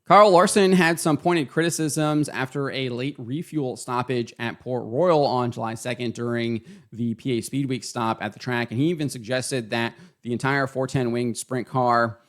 Carl Larson had some pointed criticisms after a late refuel stoppage at Port Royal on July 2nd during the PA Speedweek stop at the track. And he even suggested that the entire 410 winged sprint car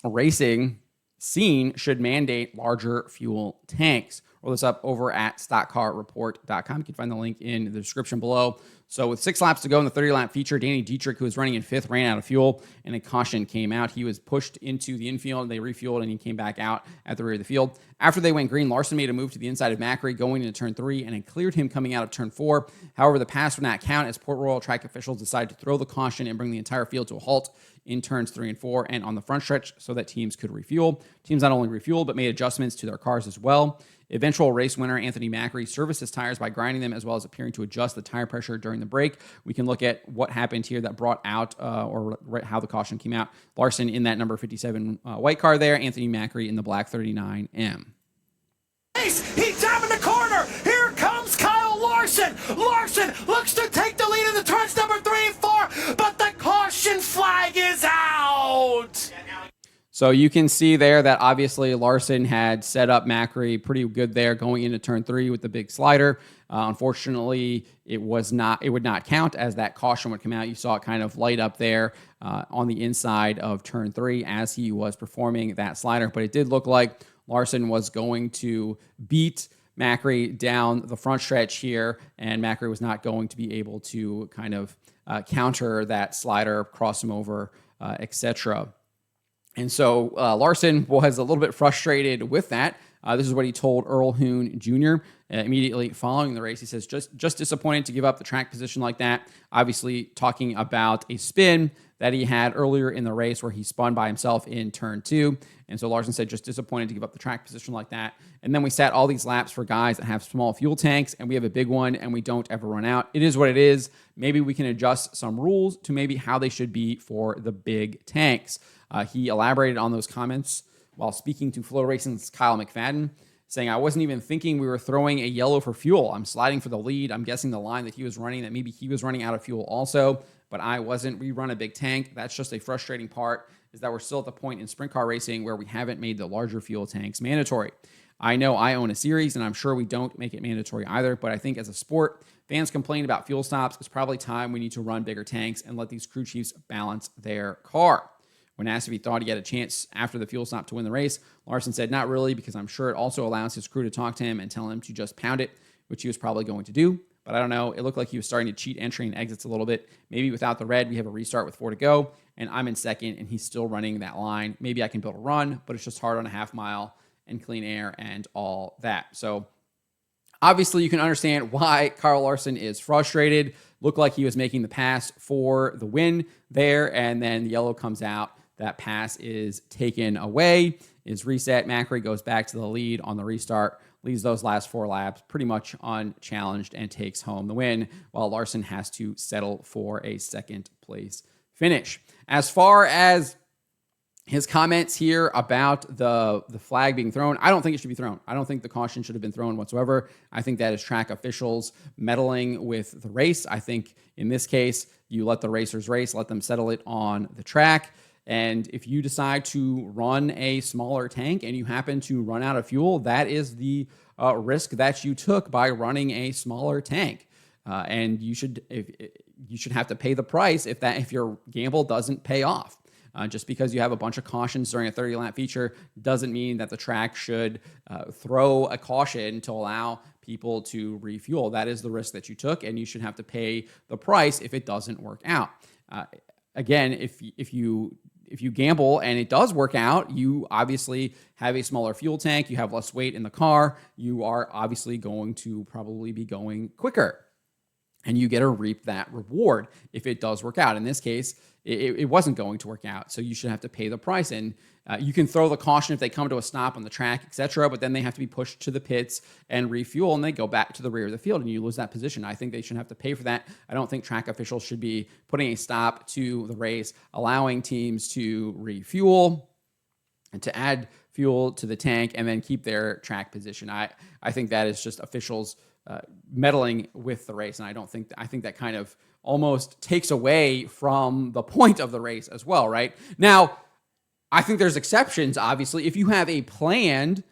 racing scene should mandate larger fuel tanks. Roll this up over at stockcarreport.com. You can find the link in the description below. So with 6 laps to go in the 30-lap feature, Danny Dietrich, who was running in 5th, ran out of fuel, and a caution came out. He was pushed into the infield. They refueled, and he came back out at the rear of the field. After they went green, Larson made a move to the inside of Macri going into turn 3, and it cleared him coming out of turn 4. However, the pass would not count as Port Royal track officials decided to throw the caution and bring the entire field to a halt in turns 3 and 4 and on the front stretch so that teams could refuel. Teams not only refueled, but made adjustments to their cars as well. Eventual race winner Anthony Macri serviced his tires by grinding them as well as appearing to adjust the tire pressure during the break. We can look at what happened here that brought out or how the caution came out. Larson in that number 57 white car there, Anthony Macri in the black 39M. He's down in the corner. Here comes Kyle Larson. Larson looks to take the lead in the turns number 3 and 4, but the caution flag is out. So you can see there that obviously Larson had set up Macri pretty good there going into turn 3 with the big slider. Unfortunately, it would not count as that caution would come out. You saw it kind of light up there on the inside of turn 3 as he was performing that slider. But it did look like Larson was going to beat Macri down the front stretch here, and Macri was not going to be able to kind of counter that slider, cross him over, etc. And so Larson was a little bit frustrated with that. This is what he told Earl Hoon Jr. Immediately following the race. He says, just disappointed to give up the track position like that. Obviously talking about a spin that he had earlier in the race where he spun by himself in turn 2. And so Larson said, just disappointed to give up the track position like that. And then we sat all these laps for guys that have small fuel tanks, and we have a big one, and we don't ever run out. It is what it is. Maybe we can adjust some rules to maybe how they should be for the big tanks. He elaborated on those comments while speaking to Flow Racing's Kyle McFadden, saying, I wasn't even thinking we were throwing a yellow for fuel. I'm sliding for the lead. I'm guessing the line that he was running, that maybe he was running out of fuel also, but I wasn't. We run a big tank. That's just a frustrating part, is that we're still at the point in sprint car racing where we haven't made the larger fuel tanks mandatory. I know I own a series, and I'm sure we don't make it mandatory either, but I think as a sport, fans complain about fuel stops. It's probably time we need to run bigger tanks and let these crew chiefs balance their car. When asked if he thought he had a chance after the fuel stop to win the race, Larson said, not really, because I'm sure it also allows his crew to talk to him and tell him to just pound it, which he was probably going to do. But I don't know. It looked like he was starting to cheat entry and exits a little bit. Maybe without the red, we have a restart with 4 to go, and I'm in second, and he's still running that line. Maybe I can build a run, but it's just hard on a half mile and clean air and all that. So obviously you can understand why Carl Larson is frustrated. Looked like he was making the pass for the win there, and then the yellow comes out. That pass is taken away, is reset. Macri goes back to the lead on the restart, leads those last 4 laps pretty much unchallenged, and takes home the win, while Larson has to settle for a second place finish. As far as his comments here about the flag being thrown, I don't think it should be thrown. I don't think the caution should have been thrown whatsoever. I think that is track officials meddling with the race. I think in this case, you let the racers race, let them settle it on the track. And if you decide to run a smaller tank and you happen to run out of fuel, that is the risk that you took by running a smaller tank. And you should have to pay the price if your gamble doesn't pay off. Just because you have a bunch of cautions during a 30-lap feature doesn't mean that the track should throw a caution to allow people to refuel. That is the risk that you took, and you should have to pay the price if it doesn't work out. Again, if you gamble and it does work out, you obviously have a smaller fuel tank, you have less weight in the car, you are obviously going to probably be going quicker, and you get to reap that reward if it does work out. In this case, it wasn't going to work out, so you should have to pay the price. And you can throw the caution if they come to a stop on the track, etc., but then they have to be pushed to the pits and refuel, and they go back to the rear of the field, and you lose that position. I think they should have to pay for that. I don't think track officials should be putting a stop to the race, allowing teams to refuel and to add fuel to the tank and then keep their track position. I think that is just officials meddling with the race, and I think that kind of almost takes away from the point of the race as well, right? Now, I think there's exceptions, obviously. If you have a planned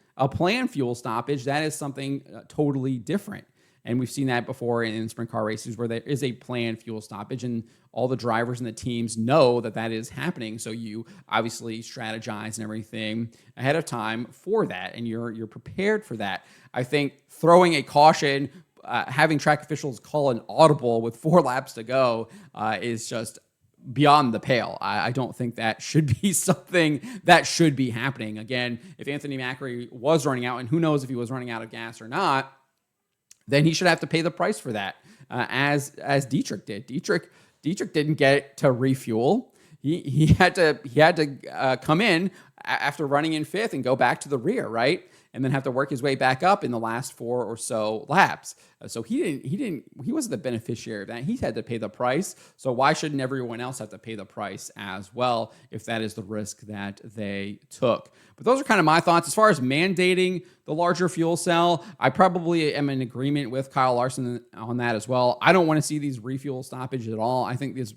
fuel stoppage, that is something totally different. And we've seen that before in sprint car races where there is a planned fuel stoppage and all the drivers and the teams know that that is happening. So you obviously strategize and everything ahead of time for that, and you're prepared for that. I think throwing a caution, having track officials call an audible with 4 laps to go is just beyond the pale. I don't think that should be something that should be happening. Again, if Anthony Macri was running out, and who knows if he was running out of gas or not, then he should have to pay the price for that, as Dietrich did. Dietrich didn't get to refuel. He had to come in after running in 5th and go back to the rear, right? And then have to work his way back up in the last 4 or so laps. So he wasn't the beneficiary of that. He had to pay the price. So why shouldn't everyone else have to pay the price as well if that is the risk that they took? But those are kind of my thoughts. As far as mandating the larger fuel cell, I probably am in agreement with Kyle Larson on that as well. I don't want to see these refuel stoppages at all. I think this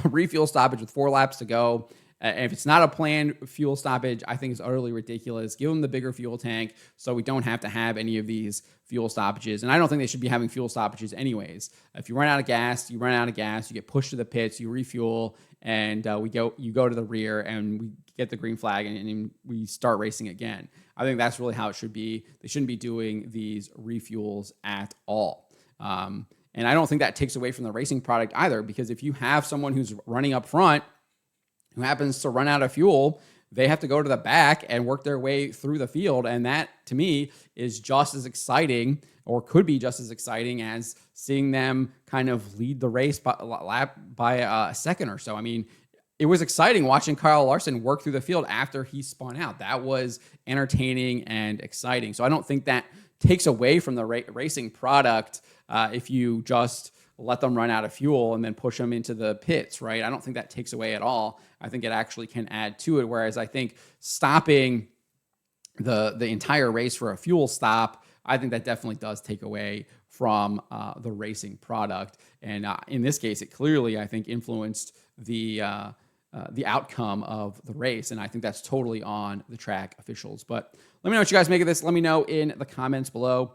refuel stoppage with 4 laps to go, and if it's not a planned fuel stoppage, I think it's utterly ridiculous. Give them the bigger fuel tank so we don't have to have any of these fuel stoppages. And I don't think they should be having fuel stoppages anyways. If you run out of gas, you get pushed to the pits, you refuel, and you go to the rear, and we get the green flag, and we start racing again. I think that's really how it should be. They shouldn't be doing these refuels at all. And I don't think that takes away from the racing product either, because if you have someone who's running up front who happens to run out of fuel, they have to go to the back and work their way through the field. And that, to me, is just as exciting, or could be just as exciting, as seeing them kind of lead the race by a second or so. I mean, it was exciting watching Kyle Larson work through the field after he spun out. That was entertaining and exciting. So I don't think that takes away from the racing product if you just let them run out of fuel and then push them into the pits, right? I don't think that takes away at all. I think it actually can add to it. Whereas I think stopping the entire race for a fuel stop, I think that definitely does take away from the racing product. And in this case, it clearly, I think, influenced the outcome of the race. And I think that's totally on the track officials. But let me know what you guys make of this. Let me know in the comments below.